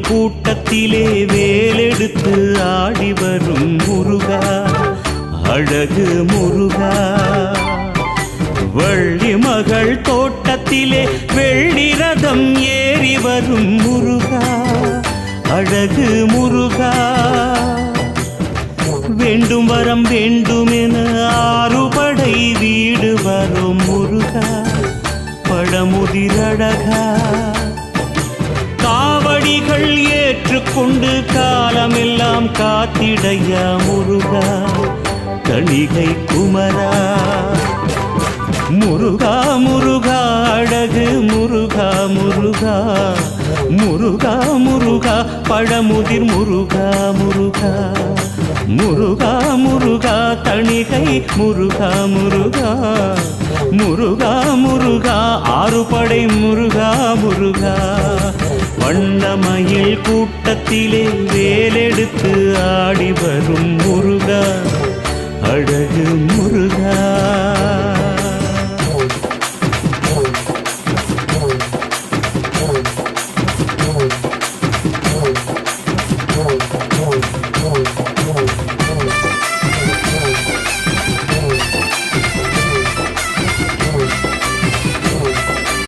கூட்டத்திலே வேலெடுத்து ஆடி வரும் முருகா, அழகு முருகா. வள்ளி மகள் தோட்டத்திலே வெள்ளி ரதம் ஏறி வரும் முருகா, அழகு முருகா. வேண்டும் வரம் வேண்டுமென ஆறுபடை வீடு வரும் முருகா, பழமுதிரழகா. காவடிகள் ஏற்றுக்கொண்டு காலமெல்லாம் காத்திடையா முருகா, கணிகை குமரா. முருகா முருகா அழகு முருகா முருகா, முருகா முருகா பழமுதிர் முருகா முருகா, முருகா முருகா தணிகை முருகா முருகா, முருகா முருகா ஆறுபடை முருகா முருகா. வண்ணமயில் கூட்டத்திலே வேலெடுத்து ஆடி வரும் முருகா, அழகு முருகா.